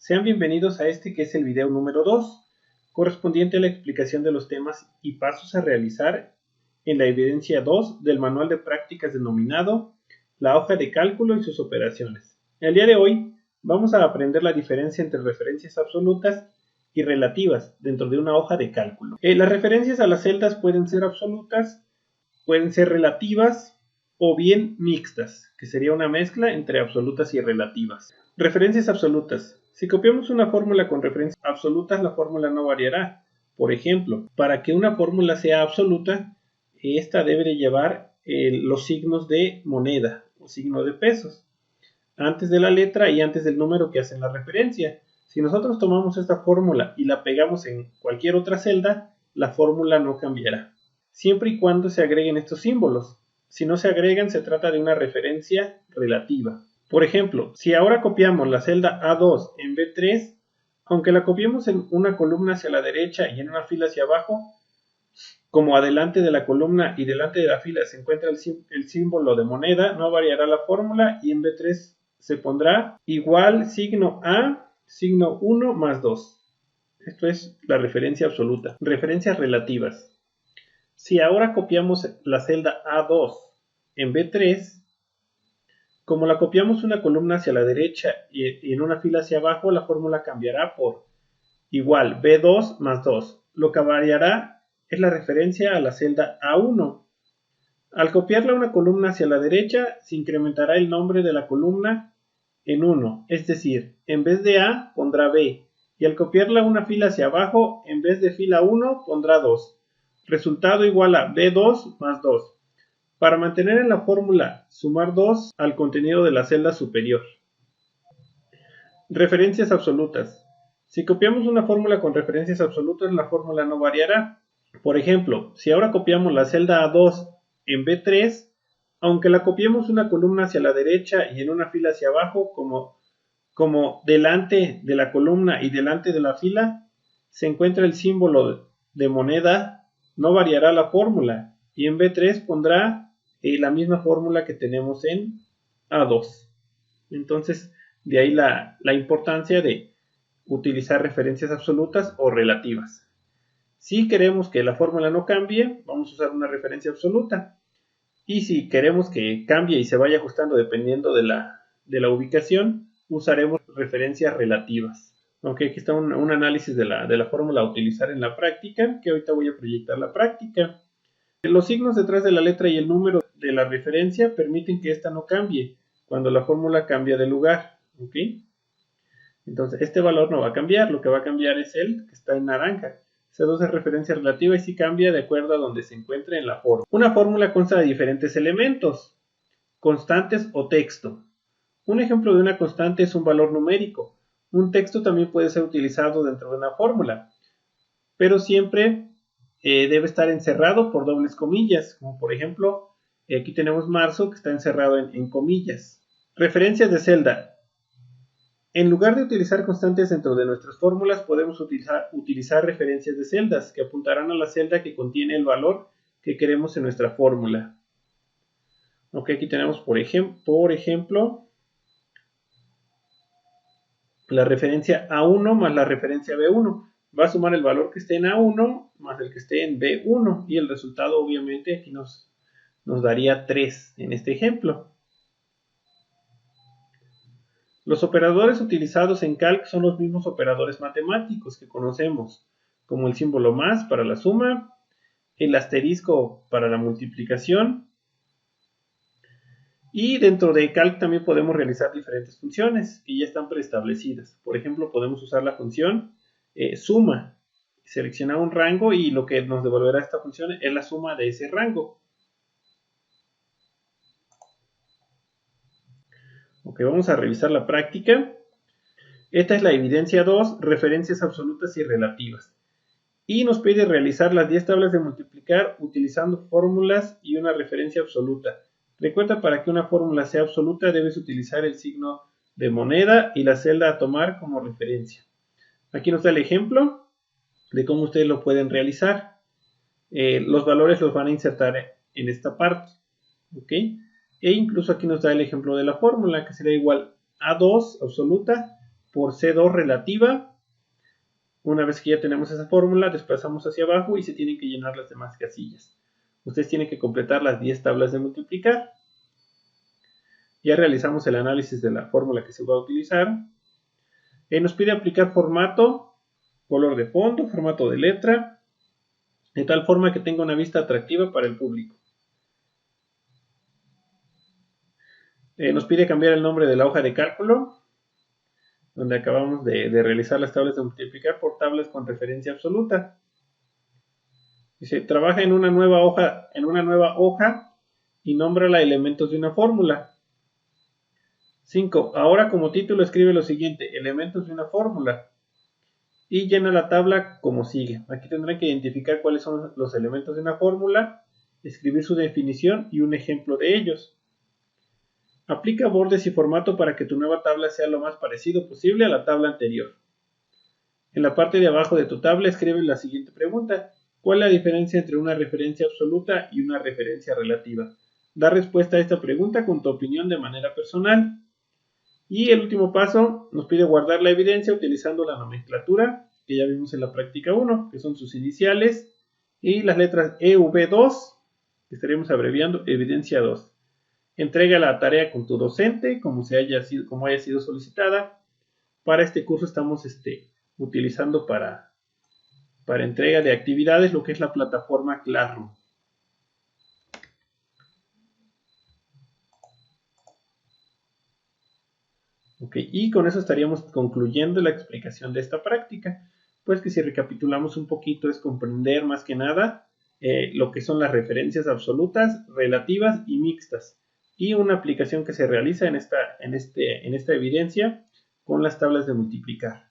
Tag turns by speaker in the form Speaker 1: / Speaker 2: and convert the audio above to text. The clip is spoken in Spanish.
Speaker 1: Sean bienvenidos a este que es el video número 2, correspondiente a la explicación de los temas y pasos a realizar en la evidencia 2 del manual de prácticas denominado la hoja de cálculo y sus operaciones. El día de hoy vamos a aprender la diferencia entre referencias absolutas y relativas dentro de una hoja de cálculo. Las referencias a las celdas pueden ser absolutas, pueden ser relativas o bien mixtas, que sería una mezcla entre absolutas y relativas. Referencias absolutas. Si copiamos una fórmula con referencias absolutas, la fórmula no variará. Por ejemplo, para que una fórmula sea absoluta, esta debe de llevar los signos de moneda o signo de pesos antes de la letra y antes del número que hacen la referencia. Si nosotros tomamos esta fórmula y la pegamos en cualquier otra celda, la fórmula no cambiará, siempre y cuando se agreguen estos símbolos. Si no se agregan, se trata de una referencia relativa. Por ejemplo, si ahora copiamos la celda A2 en B3, aunque la copiemos en una columna hacia la derecha y en una fila hacia abajo, como adelante de la columna y delante de la fila se encuentra el símbolo de moneda, no variará la fórmula y en B3 se pondrá igual signo A, signo 1 más 2. Esto es la referencia absoluta. Referencias relativas. Si ahora copiamos la celda A2 en B3, como la copiamos una columna hacia la derecha y en una fila hacia abajo, la fórmula cambiará por igual B2 más 2. Lo que variará es la referencia a la celda A1. Al copiarla una columna hacia la derecha, se incrementará el nombre de la columna en 1, es decir, en vez de A pondrá B, y al copiarla una fila hacia abajo, en vez de fila 1 pondrá 2. Resultado igual a B2 más 2. Para mantener en la fórmula, sumar 2 al contenido de la celda superior. Referencias absolutas. Si copiamos una fórmula con referencias absolutas, la fórmula no variará. Por ejemplo, si ahora copiamos la celda A2 en B3, aunque la copiemos una columna hacia la derecha y en una fila hacia abajo, como delante de la columna y delante de la fila, se encuentra el símbolo de moneda, no variará la fórmula y en B3 pondrá la misma fórmula que tenemos en A2. Entonces, de ahí la importancia de utilizar referencias absolutas o relativas. Si queremos que la fórmula no cambie, vamos a usar una referencia absoluta. Y si queremos que cambie y se vaya ajustando dependiendo de la ubicación, usaremos referencias relativas. Okay, aquí está un análisis de la fórmula a utilizar en la práctica, que ahorita voy a proyectar la práctica. Los signos detrás de la letra y el número de la referencia permiten que esta no cambie cuando la fórmula cambia de lugar. ¿Okay? Entonces, este valor no va a cambiar, lo que va a cambiar es el que está en naranja. C2 es referencia relativa y sí cambia de acuerdo a donde se encuentre en la fórmula. Una fórmula consta de diferentes elementos, constantes o texto. Un ejemplo de una constante es un valor numérico. Un texto también puede ser utilizado dentro de una fórmula, pero siempre debe estar encerrado por dobles comillas, como por ejemplo, aquí tenemos marzo que está encerrado en comillas. Referencias de celda. En lugar de utilizar constantes dentro de nuestras fórmulas, podemos utilizar referencias de celdas que apuntarán a la celda que contiene el valor que queremos en nuestra fórmula. Ok, aquí tenemos por ejemplo la referencia A1 más la referencia B1. Va a sumar el valor que esté en A1 más el que esté en B1 y el resultado obviamente aquí nos daría 3 en este ejemplo. Los operadores utilizados en Calc son los mismos operadores matemáticos que conocemos, como el símbolo más para la suma, el asterisco para la multiplicación, y dentro de Calc también podemos realizar diferentes funciones que ya están preestablecidas. Por ejemplo, podemos usar la función suma, seleccionar un rango y lo que nos devolverá esta función es la suma de ese rango. Ok, vamos a revisar la práctica. Esta es la evidencia 2, referencias absolutas y relativas. Y nos pide realizar las 10 tablas de multiplicar utilizando fórmulas y una referencia absoluta. Recuerda, para que una fórmula sea absoluta debes utilizar el signo de moneda y la celda a tomar como referencia. Aquí nos da el ejemplo de cómo ustedes lo pueden realizar. Los valores los van a insertar en esta parte. E incluso aquí nos da el ejemplo de la fórmula, que será igual a 2 absoluta por C2 relativa. Una vez que ya tenemos esa fórmula, desplazamos hacia abajo y se tienen que llenar las demás casillas. Ustedes tienen que completar las 10 tablas de multiplicar. Ya realizamos el análisis de la fórmula que se va a utilizar. Nos pide aplicar formato, color de fondo, formato de letra, de tal forma que tenga una vista atractiva para el público. Nos pide cambiar el nombre de la hoja de cálculo, donde acabamos de realizar las tablas de multiplicar, por tablas con referencia absoluta. Dice, trabaja en una nueva hoja y nómbrala elementos de una fórmula. 5. Ahora como título escribe lo siguiente, elementos de una fórmula. Y llena la tabla como sigue. Aquí tendrán que identificar cuáles son los elementos de una fórmula, escribir su definición y un ejemplo de ellos. Aplica bordes y formato para que tu nueva tabla sea lo más parecido posible a la tabla anterior. En la parte de abajo de tu tabla escribe la siguiente pregunta. ¿Cuál es la diferencia entre una referencia absoluta y una referencia relativa? Da respuesta a esta pregunta con tu opinión de manera personal. Y el último paso nos pide guardar la evidencia utilizando la nomenclatura que ya vimos en la práctica 1, que son sus iniciales y las letras EV2, que estaremos abreviando evidencia 2. Entrega la tarea con tu docente, como haya sido solicitada. Para este curso estamos utilizando para entrega de actividades lo que es la plataforma Classroom. Okay, y con eso estaríamos concluyendo la explicación de esta práctica. Pues que si recapitulamos un poquito es comprender más que nada lo que son las referencias absolutas, relativas y mixtas. Y una aplicación que se realiza en esta evidencia con las tablas de multiplicar.